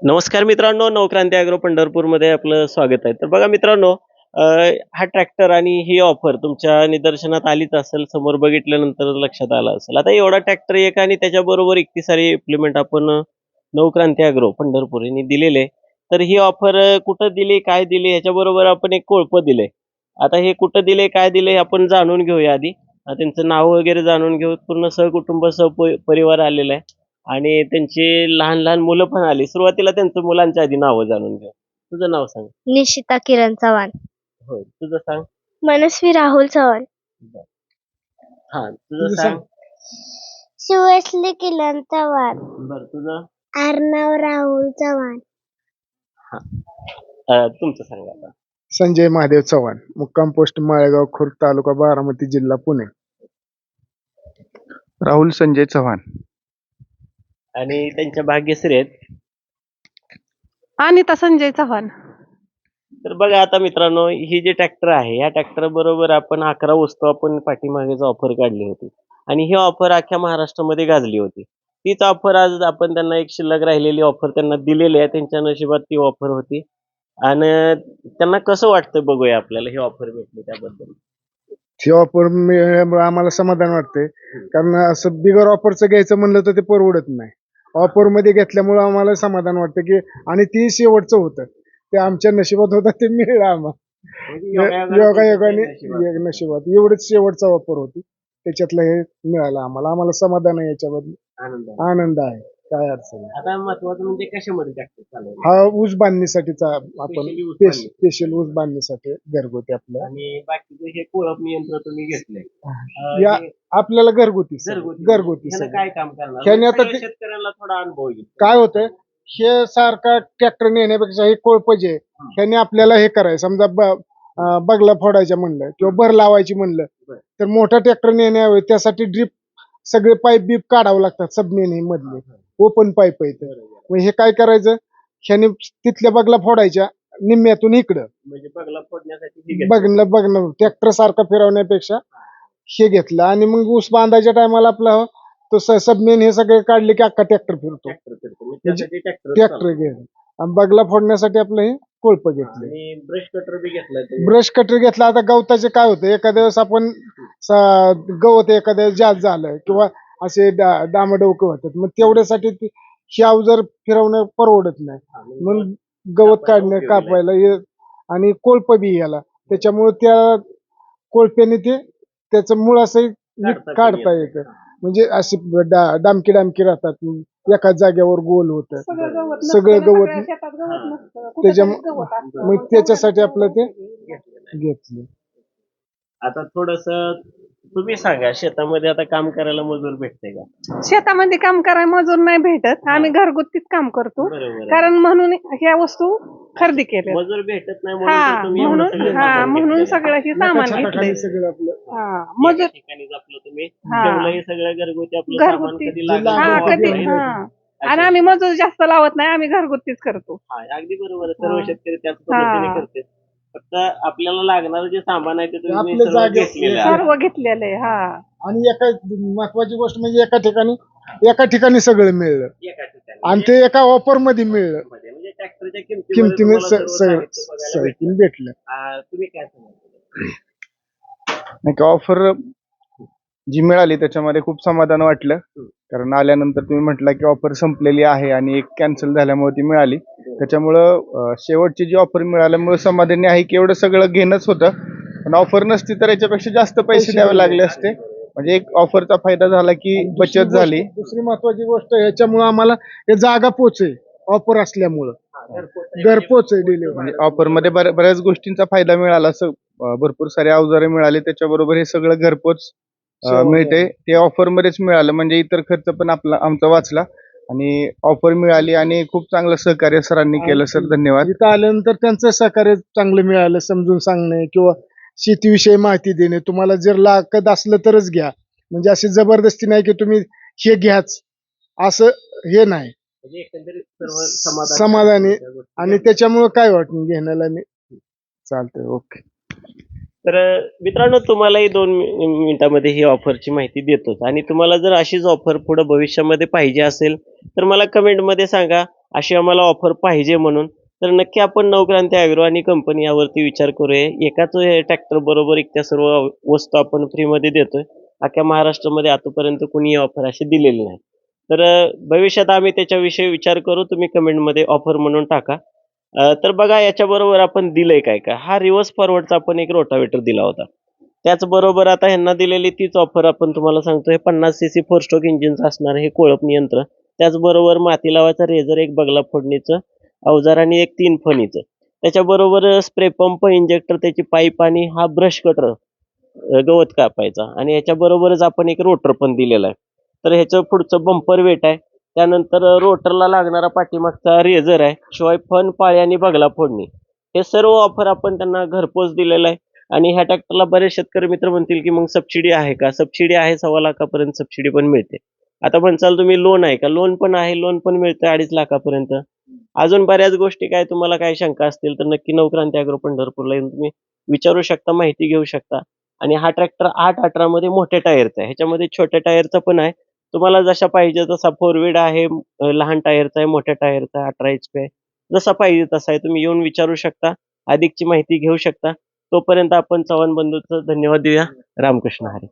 नमस्कार मित्रांनो, नवक्रांती ॲग्रो पंढरपूरमध्ये आपलं स्वागत आहे. तर बघा मित्रांनो, अ, हा ट्रॅक्टर आणि ही ऑफर तुमच्या निदर्शनात आलीच असेल, समोर बघितल्यानंतर लक्षात आलं असेल. आता एवढा ट्रॅक्टर एक आणि त्याच्याबरोबर इतकी सारी इम्प्लिमेंट आपण नवक्रांती ॲग्रो पंढरपूर यांनी दिलेले. तर ही ऑफर कुठं दिली, काय दिली ह्याच्याबरोबर आपण एक कोळपं दिलंय. आता हे कुठं दिले, काय दिले हे आपण जाणून घेऊया आधी. त्यांचं नाव वगैरे जाणून घेऊ. पूर्ण सहकुटुंब परिवार आलेला आहे. आणि त्यांची लहान-लहान मुलं पण आली. सुरुवातीला त्यांचं मुलांच्या आधी नावं जाणून घेऊ. तुझं नाव सांग. निशिता किरण चव्हाण. होय. तुझं सांग. मनस्वी राहुल चव्हाण. बरं. हां, तुझं सांग. शिवश्री किरण चव्हाण. बरं तुझं? अर्णव राहुल चव्हाण. हां. तुमचं सांगा आता. संजय महादेव चव्हाण, मुक्काम पोस्ट माळेगाव खुर्द, तालुका बारामती, जिल्हा पुणे. राहुल संजय चव्हाण. आणि त्यांच्या भाग्यश्री आहेत. अनिता संजय चव्हाण. तर बघा आता मित्रांनो, ही जी ट्रॅक्टर आहे, या ट्रॅक्टर बरोबर आपण 11 वस्तू आपण पाठीमागेच ऑफर काढली होती. आणि ही ऑफर अख्ख्या महाराष्ट्रामध्ये गाजली होती. तीच ऑफर आज आपण त्यांना एक शिल्लक राहिलेली ऑफर त्यांना दिलेली आहे. त्यांच्या नशिबात ती ऑफर होती. आणि त्यांना कसं वाटतं बघूया आपल्याला ही ऑफर भेटली त्याबद्दल. ही ऑफर मिळाल्यामुळे आम्हाला समाधान वाटतंय, कारण असं बिगर ऑफरचं घ्यायचं म्हणलं तर ते परवडत नाही. ऑफर मध्ये घेतल्यामुळे आम्हाला समाधान वाटतं की, आणि ती शेवटचं होतं, ते आमच्या नशिबात होतं, ते मिळालं आम्हाला योगायोगाने. नशिबात एवढंच शेवटचा ऑफर होती, त्याच्यातलं हे मिळालं आम्हाला समाधान आहे, याच्याबद्दल आनंद आहे, काय अडचण नाही. आता महत्वाचं म्हणजे कशामध्ये ट्रॅक्टर चालवलं हा ऊस बांधणीसाठीचा आपण Specially ऊस बांधणी. स्पेशल ऊस बांधणीसाठी घरगुती आपलं. आणि बाकीचं हे कोळप यंत्र तुम्ही घेतलंय. या आपल्याला घरगुती घरगुती ह्यानं सगळं. काय काम करणार? ह्याने आता सगळ्या ते- शेतकऱ्यांना थोडा अनुभव येईल. काय होतंय, हे सारखा ट्रॅक्टर नेण्यापेक्षा हे कोळप जे ह्याने आपल्याला हे करायचं, समजा बगला फोडायच्या म्हणलं किंवा भर लावायची म्हणलं, बरं. तर मोठा ट्रॅक्टर नेण्यावे त्यासाठी ड्रीप सगळे पाईप बीप काढावं लागतात, सबमेन मधले ओपन पाईप आहेत. मग हे काय करायचं, ह्याने तिथल्या बगला फोडायच्या निम्म्यातून इकडं म्हणजे बगला फोडण्यासाठी हे घेतलं. बघणं ट्रॅक्टर सारखा फिरवण्यापेक्षा हे घेतलं. आणि मग ऊस बांधायच्या टायमाला आपला तो सबमेन हे सगळे काढले की अख्खा ट्रॅक्टर फिरतो. ट्रॅक्टर फिरतो. म्हणजे त्यासाठी ट्रॅक्टर ट्रॅक्टर घ्यायचं आणि बगला फोडण्यासाठी आपलं हे कोळप घेतलं. आणि ब्रश कटर बी घेतलाय तुम्ही. ब्रश कटर घेतला. आता गवताचे काय होतं, एखाद्या वेळेस आपण गवत एखाद्या वेळेस जास्त झालं किंवा असे डामडौक होतात, मग तेवढ्यासाठी हे अवजार फिरवणं परवडत नाही. मग गवत काढणं, कापायला हे आणि कोळप बी याला, त्याच्यामुळे त्या कोळप्याने ते त्याचं मूळ असं काढता येतं. म्हणजे असे डामकी राहतात, एकाच जागेवर गोल होत सगळं गवत. मग त्याच्यासाठी आपलं ते घेतलं. आता थोडस तुम्ही सांगा, शेतामध्ये आता काम करायला मजूर भेटते का? शेतामध्ये काम करायला मजूर नाही भेटत, आम्ही घरगुतीच काम करतो. बरोबर आहे. कारण म्हणून ह्या वस्तू खरेदी केल्या. मजूर भेटत नाही म्हणून हा तर तुम्ही एवढं म्हणून सगळं हा सामान म्हणून घेतलेलं आहे. सगळं हे सामान एका घेतलंय. छताखाली सगळं आपलं. हा एका मजूर ठिकाणीच आपलं तुम्ही हा. ठेवलं हे सगळं घरगुती आपलं सामान घरगुती. कधी लागलं हा, तेव्हा कधी वापरायचं. हा. आणि आम्ही मजूर जास्त लावत नाही, आम्ही घरगुतीच करतो. हा, अगदी बरोबर आहे. सर्व हा. शेतकरी त्याच पद्धतीने हा. करते. फक्त आपल्याला लागणारं जे सामान आहे ते तुम्ही आपल्या सर्व जागेवर घेतलेलं आहे. सर्व घेतलेलं आहे. हा आणि एका महत्वाची गोष्ट म्हणजे एका ठिकाणी सगळं मिळलं, एका ठिकाणी. आणि ते एका ऑफर मध्ये मिळलं, म्हणजे ट्रॅक्टरच्या किमतीने किमतीमध्ये तुम्हाला सर्व साहित्य बघायला भेटलं. भेटलं. तुम्ही काय सांगाल? नाही ऑफर जी मिळाली त्याच्यामध्ये खूप समाधान वाटलं, कारण आल्यानंतर तुम्ही म्हटलं की ऑफर संपलेली आहे आणि एक कॅन्सल झाल्यामुळे ती मिळाली. त्याच्यामुळं शेवटची जी ऑफर मिळाल्यामुळे समाधानी आहे की एवढं सगळं घेणंच होतं, पण ऑफर नसती तर याच्यापेक्षा जास्त पैसे द्यावे लागले असते. म्हणजे एक ऑफरचा फायदा झाला की बचत झाली. दुसरी महत्वाची गोष्ट, ह्याच्यामुळे आम्हाला हे जागा पोचे ऑफर असल्यामुळं घरपोच डिलिव्हरी. म्हणजे ऑफर मध्ये बऱ्याच गोष्टींचा फायदा मिळाला. असं भरपूर सारे अवजारे मिळाले, त्याच्याबरोबर हे सगळं घरपोच मिळते. ते ऑफर मध्येच मिळालं, म्हणजे इतर खर्च पण आमचा वाचला आणि ऑफर मिळाली. आणि खूप चांगलं सहकार्य सरांनी केलं. सर धन्यवाद. इथं आल्यानंतर त्यांचं सहकार्य चांगलं मिळालं, समजून सांगणे किंवा शेतीविषयी माहिती देणे. तुम्हाला जर लागत असलं तरच घ्या, म्हणजे अशी जबरदस्ती नाही की तुम्ही हे घ्याच, असं हे नाही. म्हणजे एकंदरीत सर्व समाधानी. आणि त्याच्यामुळे काय वाटून घेण्याला मी चालतंय. ओके. तर मित्रांनो, तुम्हालाही 2 मिनिटांमध्ये ही ऑफरची माहिती देतोच. आणि तुम्हाला जर अशीच ऑफर पुढे भविष्यामध्ये पाहिजे असेल तर मला कमेंटमध्ये सांगा. अशी आम्हाला ऑफर पाहिजे म्हणून, तर नक्की आपण नवक्रांती ॲग्रो आणि कंपनी यावरती विचार करूया. एकाच ट्रॅक्टर बरोबर त्या सर्व वस्तू आपण फ्रीमध्ये देतोय. अख्ख्या महाराष्ट्रामध्ये आतापर्यंत कुणी ऑफर अशी दिलेली नाही. तर भविष्यात आम्ही त्याच्याविषयी विचार करू. तुम्ही कमेंटमध्ये ऑफर म्हणून टाका. तर बघा याच्याबरोबर आपण दिलंय काय-काय. हा रिव्हर्स फॉरवर्डचा आपण एक रोटावेटर दिला होता. त्याचबरोबर आता ह्यांना दिलेली तीच ऑफर आपण तुम्हाला सांगतो. हे 50 सीसी 4 स्ट्रोक इंजिनचं असणारं हे कोळप यंत्र. त्याचबरोबर माती लावायचा रेझर, एक बगला फोडणीचं अवजार आणि एक 3 फणीचं. त्याच्याबरोबर स्प्रे पंप, इंजेक्टर, त्याची पाईप आणि हा ब्रश कटर गवत कापायचा आणि याच्याबरोबरच आपण एक रोटर पण दिलेला आहे. तर ह्याचं पुढचं बंपर वेट आहे. त्यानंतर रोटरला लागणारा पाठीमागचा रेझर आहे. शिवाय फन, पाळी आणि बगला फोडणी. हे सर्व ऑफर आपण त्यांना घरपोच दिलेलं आहे. आणि ह्या ट्रॅक्टरला बरेच शेतकरी मित्र म्हणतील की मग सबसिडी आहे का? सबसिडी आहे, 1.25 लाखापर्यंत सबसिडी पण मिळते. आता म्हणसाल तुम्ही लोन आहे का? लोन पण आहे, लोन पण मिळतं 2.5 लाखापर्यंत. अजून बऱ्याच गोष्टी काय तुम्हाला काय शंका असतील तर नक्की नवक्रांती ॲग्रो पंढरपूरला येऊन तुम्ही विचारू शकता, माहिती घेऊ शकता. आणि हा ट्रॅक्टर 8-18 मध्ये मोठ्या टायरचा आहे. ह्याच्यामध्ये छोट्या टायरचा पण आहे. तुम्हाला जशा पाहिजे तसा 4 व्हील आहे, लहान टायरचा आहे, मोठ्या टायरचा आहे, 18 HP आहे. जसा पाहिजे तसा आहे. तुम्ही येऊन विचारू शकता, अधिकची माहिती घेऊ शकता. तोपर्यंत आपण चव्हाण बंधूचं धन्यवाद देऊया. रामकृष्ण हरी.